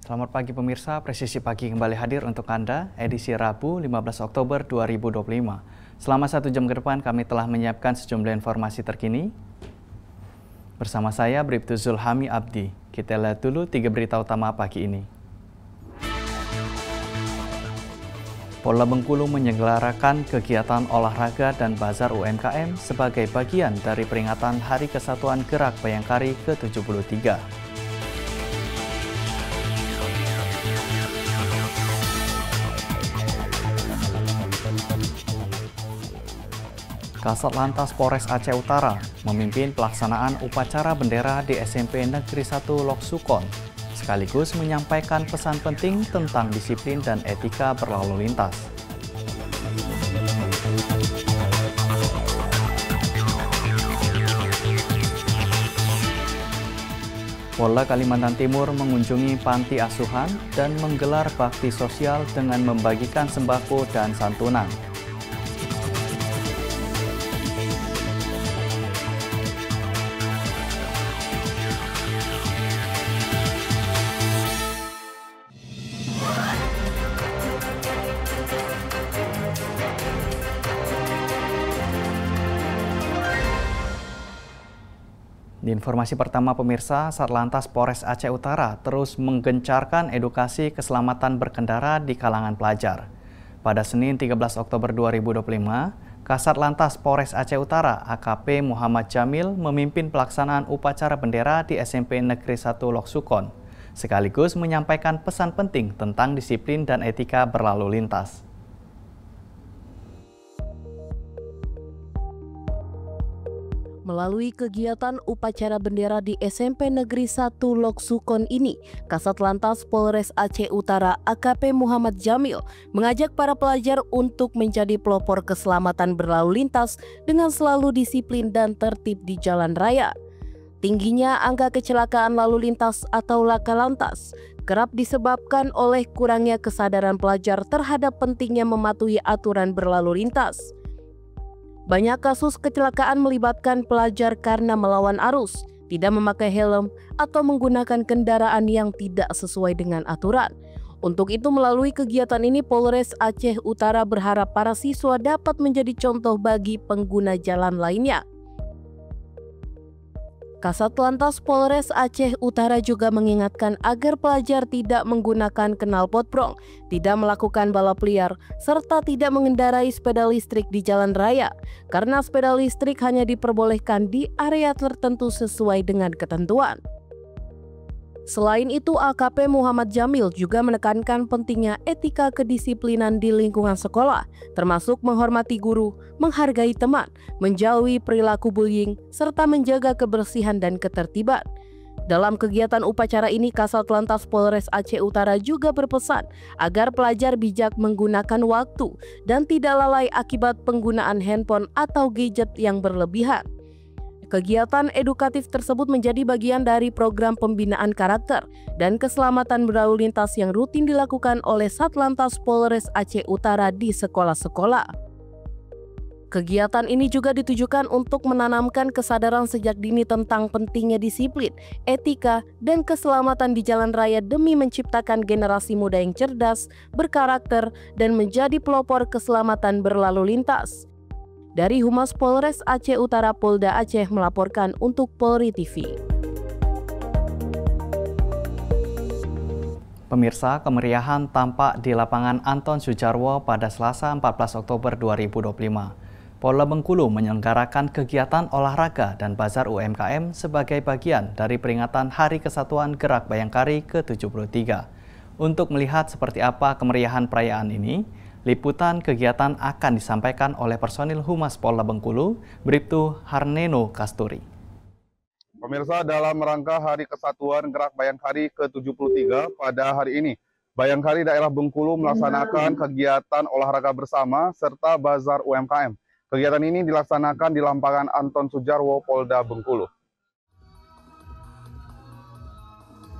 Selamat pagi pemirsa, Presisi Pagi kembali hadir untuk Anda, edisi Rabu 15 Oktober 2025. Selama 1 jam ke depan kami telah menyiapkan sejumlah informasi terkini. Bersama saya, Bribtu Zulhami Abdi. Kita lihat dulu 3 berita utama pagi ini. Polda Bengkulu menyelenggarakan kegiatan olahraga dan bazar UMKM sebagai bagian dari peringatan Hari Kesatuan Gerak Bayangkari ke-73. Kasat Lantas Polres Aceh Utara memimpin pelaksanaan upacara bendera di SMP Negeri 1 Lok Sukon, sekaligus menyampaikan pesan penting tentang disiplin dan etika berlalu lintas. Polda Kalimantan Timur mengunjungi panti asuhan dan menggelar bakti sosial dengan membagikan sembako dan santunan. Di informasi pertama pemirsa, Satlantas Polres Aceh Utara terus menggencarkan edukasi keselamatan berkendara di kalangan pelajar. Pada Senin 13 Oktober 2025, Kasat Lantas Polres Aceh Utara AKP Muhammad Jamil memimpin pelaksanaan upacara bendera di SMP Negeri 1 Lok Sukon, sekaligus menyampaikan pesan penting tentang disiplin dan etika berlalu lintas. Melalui kegiatan upacara bendera di SMP Negeri 1 Lok Sukon ini, Kasat Lantas Polres Aceh Utara AKP Muhammad Jamil mengajak para pelajar untuk menjadi pelopor keselamatan berlalu lintas dengan selalu disiplin dan tertib di jalan raya. Tingginya angka kecelakaan lalu lintas atau laka lantas kerap disebabkan oleh kurangnya kesadaran pelajar terhadap pentingnya mematuhi aturan berlalu lintas. Banyak kasus kecelakaan melibatkan pelajar karena melawan arus, tidak memakai helm, atau menggunakan kendaraan yang tidak sesuai dengan aturan. Untuk itu, melalui kegiatan ini, Polres Aceh Utara berharap para siswa dapat menjadi contoh bagi pengguna jalan lainnya. Kasat Lantas Polres Aceh Utara juga mengingatkan agar pelajar tidak menggunakan knalpot brong, tidak melakukan balap liar, serta tidak mengendarai sepeda listrik di jalan raya, karena sepeda listrik hanya diperbolehkan di area tertentu sesuai dengan ketentuan. Selain itu, AKP Muhammad Jamil juga menekankan pentingnya etika kedisiplinan di lingkungan sekolah, termasuk menghormati guru, menghargai teman, menjauhi perilaku bullying, serta menjaga kebersihan dan ketertiban. Dalam kegiatan upacara ini, Kasat Lantas Polres Aceh Utara juga berpesan agar pelajar bijak menggunakan waktu dan tidak lalai akibat penggunaan handphone atau gadget yang berlebihan. Kegiatan edukatif tersebut menjadi bagian dari program pembinaan karakter dan keselamatan berlalu lintas yang rutin dilakukan oleh Satlantas Polres Aceh Utara di sekolah-sekolah. Kegiatan ini juga ditujukan untuk menanamkan kesadaran sejak dini tentang pentingnya disiplin, etika, dan keselamatan di jalan raya demi menciptakan generasi muda yang cerdas, berkarakter, dan menjadi pelopor keselamatan berlalu lintas. Dari Humas Polres Aceh Utara, Polda Aceh melaporkan untuk Polri TV. Pemirsa, kemeriahan tampak di lapangan Anton Sujarwo pada Selasa 14 Oktober 2025. Polda Bengkulu menyelenggarakan kegiatan olahraga dan bazar UMKM sebagai bagian dari peringatan Hari Kesatuan Gerak Bayangkari ke-73. Untuk melihat seperti apa kemeriahan perayaan ini, liputan kegiatan akan disampaikan oleh personil Humas Polda Bengkulu, Bribtu Harneno Kasturi. Pemirsa, dalam rangka Hari Kesatuan Gerak Bayangkari ke-73 pada hari ini, Bayangkari Daerah Bengkulu melaksanakan kegiatan olahraga bersama serta bazar UMKM. Kegiatan ini dilaksanakan di lapangan Anton Sujarwo, Polda Bengkulu.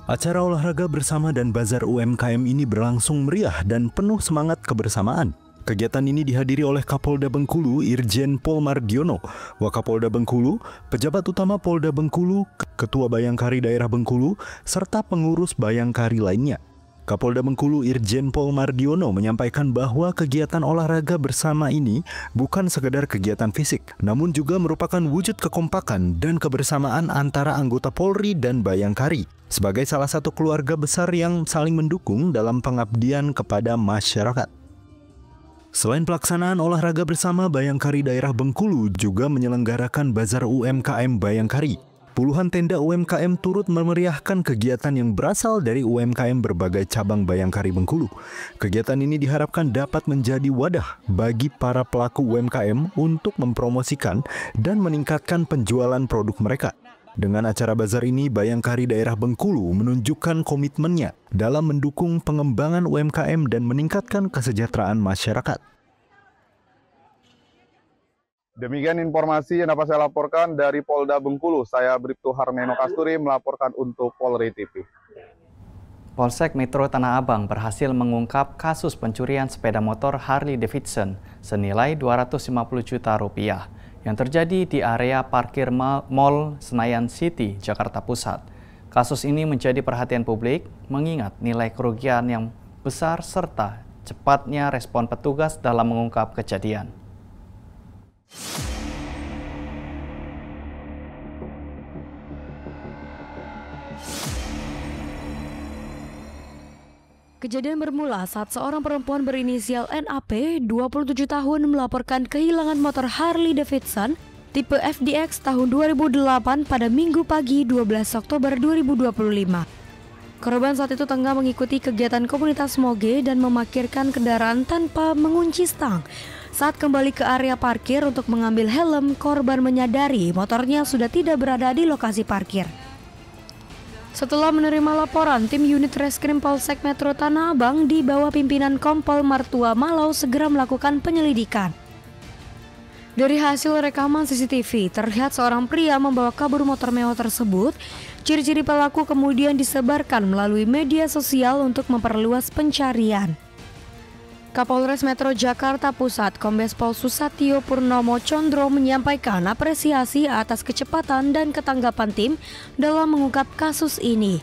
Acara olahraga bersama dan bazar UMKM ini berlangsung meriah dan penuh semangat kebersamaan. Kegiatan ini dihadiri oleh Kapolda Bengkulu, Irjen Pol Mardiono, Wakapolda Bengkulu, pejabat utama Polda Bengkulu, Ketua Bayangkari Daerah Bengkulu, serta pengurus Bayangkari lainnya. Kapolda Bengkulu Irjen Pol Mardiono menyampaikan bahwa kegiatan olahraga bersama ini bukan sekedar kegiatan fisik, namun juga merupakan wujud kekompakan dan kebersamaan antara anggota Polri dan Bayangkari sebagai salah satu keluarga besar yang saling mendukung dalam pengabdian kepada masyarakat. Selain pelaksanaan olahraga bersama, Bayangkari Daerah Bengkulu juga menyelenggarakan Bazar UMKM Bayangkari. Puluhan tenda UMKM turut memeriahkan kegiatan yang berasal dari UMKM berbagai cabang Bayangkari Bengkulu. Kegiatan ini diharapkan dapat menjadi wadah bagi para pelaku UMKM untuk mempromosikan dan meningkatkan penjualan produk mereka. Dengan acara bazar ini, Bayangkari Daerah Bengkulu menunjukkan komitmennya dalam mendukung pengembangan UMKM dan meningkatkan kesejahteraan masyarakat. Demikian informasi yang dapat saya laporkan dari Polda Bengkulu. Saya Bribtu Harmeno Kasturi melaporkan untuk Polri TV. Polsek Metro Tanah Abang berhasil mengungkap kasus pencurian sepeda motor Harley Davidson senilai Rp250 juta yang terjadi di area parkir Mall Senayan City, Jakarta Pusat. Kasus ini menjadi perhatian publik mengingat nilai kerugian yang besar serta cepatnya respon petugas dalam mengungkap kejadian. Kejadian bermula saat seorang perempuan berinisial NAP, 27 tahun, melaporkan kehilangan motor Harley Davidson tipe FDX tahun 2008 pada Minggu pagi 12 Oktober 2025. Korban saat itu tengah mengikuti kegiatan komunitas moge dan memarkirkan kendaraan tanpa mengunci stang. Saat kembali ke area parkir untuk mengambil helm, korban menyadari motornya sudah tidak berada di lokasi parkir. Setelah menerima laporan, tim unit Reskrim Polsek Metro Tanah Abang di bawah pimpinan Kompol Martua Malau segera melakukan penyelidikan. Dari hasil rekaman CCTV, terlihat seorang pria membawa kabur motor mewah tersebut. Ciri-ciri pelaku kemudian disebarkan melalui media sosial untuk memperluas pencarian. Kapolres Metro Jakarta Pusat, Kombes Pol Susatyo Purnomo Condro menyampaikan apresiasi atas kecepatan dan ketanggapan tim dalam mengungkap kasus ini.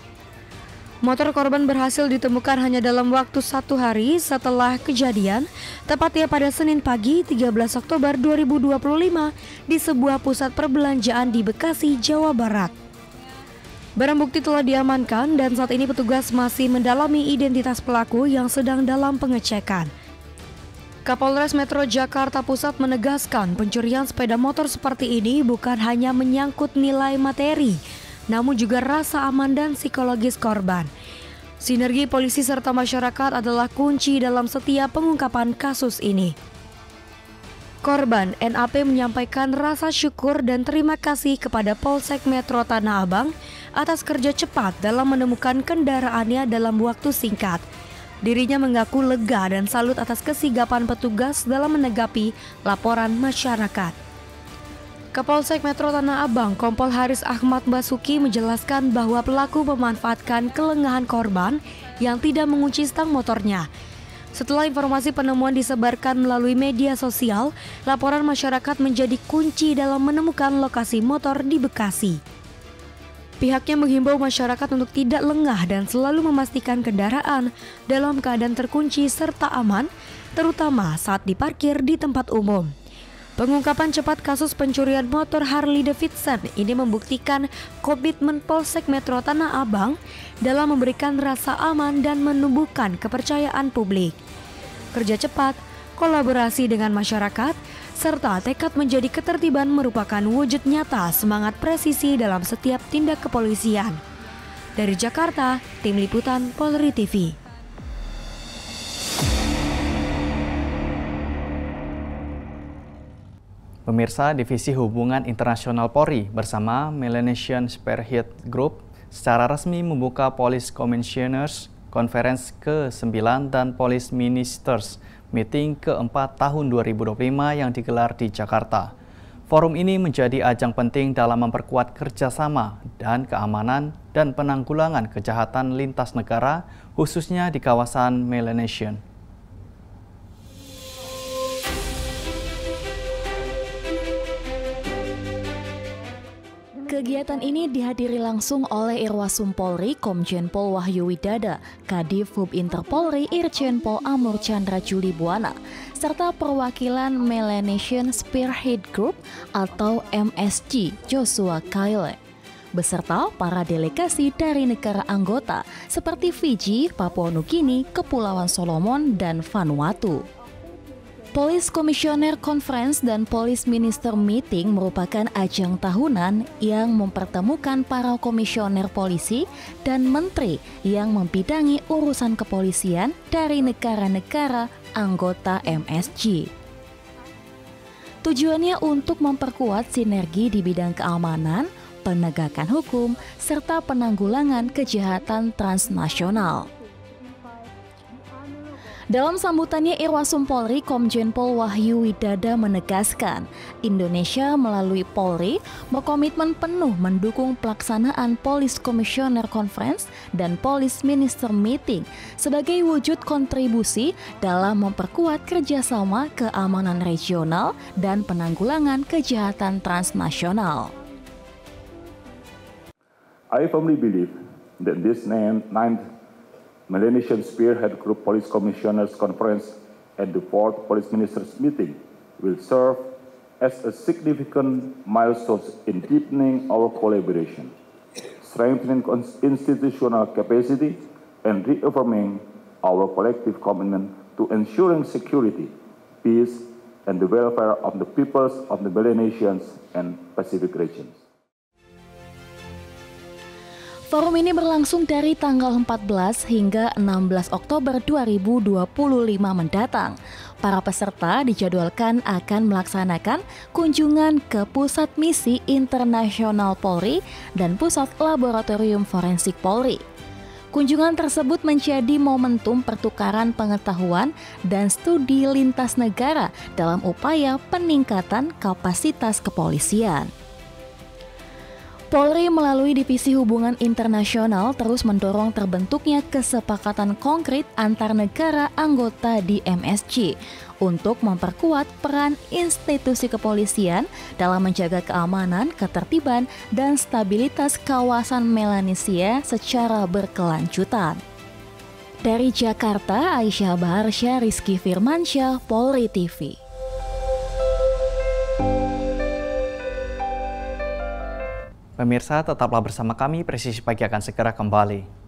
Motor korban berhasil ditemukan hanya dalam waktu 1 hari setelah kejadian, tepatnya pada Senin pagi 13 Oktober 2025 di sebuah pusat perbelanjaan di Bekasi, Jawa Barat. Barang bukti telah diamankan dan saat ini petugas masih mendalami identitas pelaku yang sedang dalam pengecekan. Kapolres Metro Jakarta Pusat menegaskan pencurian sepeda motor seperti ini bukan hanya menyangkut nilai materi, namun juga rasa aman dan psikologis korban. Sinergi polisi serta masyarakat adalah kunci dalam setiap pengungkapan kasus ini. Korban NAP menyampaikan rasa syukur dan terima kasih kepada Polsek Metro Tanah Abang atas kerja cepat dalam menemukan kendaraannya dalam waktu singkat. Dirinya mengaku lega dan salut atas kesigapan petugas dalam menanggapi laporan masyarakat. Kapolsek Metro Tanah Abang, Kompol Haris Ahmad Basuki menjelaskan bahwa pelaku memanfaatkan kelengahan korban yang tidak mengunci stang motornya. Setelah informasi penemuan disebarkan melalui media sosial, laporan masyarakat menjadi kunci dalam menemukan lokasi motor di Bekasi. Pihaknya menghimbau masyarakat untuk tidak lengah dan selalu memastikan kendaraan dalam keadaan terkunci serta aman, terutama saat diparkir di tempat umum. Pengungkapan cepat kasus pencurian motor Harley Davidson ini membuktikan komitmen Polsek Metro Tanah Abang dalam memberikan rasa aman dan menumbuhkan kepercayaan publik. Kerja cepat, kolaborasi dengan masyarakat, serta tekad menjadi ketertiban merupakan wujud nyata semangat presisi dalam setiap tindak kepolisian. Dari Jakarta, Tim Liputan Polri TV. Pemirsa, Divisi Hubungan Internasional Polri bersama Melanesian Spearhead Group secara resmi membuka Police Commissioners Conference ke-9 dan Police Ministers Meeting ke-4 tahun 2025 yang digelar di Jakarta. Forum ini menjadi ajang penting dalam memperkuat kerjasama dan keamanan dan penanggulangan kejahatan lintas negara, khususnya di kawasan Melanesian. Kegiatan ini dihadiri langsung oleh Irwasum Polri Komjen Pol Wahyu Widada, Kadif Hub Interpolri Irjen Pol Amur Chandra Juli Buana, serta perwakilan Melanesian Spearhead Group atau MSG Joshua Kyle, beserta para delegasi dari negara anggota seperti Fiji, Papua Nugini, Kepulauan Solomon, dan Vanuatu. Police Commissioner Conference dan Police Minister Meeting merupakan ajang tahunan yang mempertemukan para komisioner polisi dan menteri yang membidangi urusan kepolisian dari negara-negara anggota MSG. Tujuannya untuk memperkuat sinergi di bidang keamanan, penegakan hukum, serta penanggulangan kejahatan transnasional. Dalam sambutannya, Irwasum Polri Komjen Pol Wahyu Widada menegaskan, Indonesia melalui Polri berkomitmen penuh mendukung pelaksanaan Police Commissioner Conference dan Police Minister Meeting sebagai wujud kontribusi dalam memperkuat kerjasama keamanan regional dan penanggulangan kejahatan transnasional. I firmly believe that this ninth Melanesian Spearhead Group Police Commissioners Conference and the 4th Police Ministers Meeting will serve as a significant milestone in deepening our collaboration, strengthening institutional capacity, and reaffirming our collective commitment to ensuring security, peace, and the welfare of the peoples of the Melanesians and Pacific regions. Forum ini berlangsung dari tanggal 14 hingga 16 Oktober 2025 mendatang. Para peserta dijadwalkan akan melaksanakan kunjungan ke Pusat Misi Internasional Polri dan Pusat Laboratorium Forensik Polri. Kunjungan tersebut menjadi momentum pertukaran pengetahuan dan studi lintas negara dalam upaya peningkatan kapasitas kepolisian. Polri melalui Divisi Hubungan Internasional terus mendorong terbentuknya kesepakatan konkret antar negara anggota di MSG untuk memperkuat peran institusi kepolisian dalam menjaga keamanan, ketertiban, dan stabilitas kawasan Melanesia secara berkelanjutan. Dari Jakarta, Aisyah Baharsya, Rizky Firmansyah, Polri TV. Pemirsa, tetaplah bersama kami, Presisi Pagi akan segera kembali.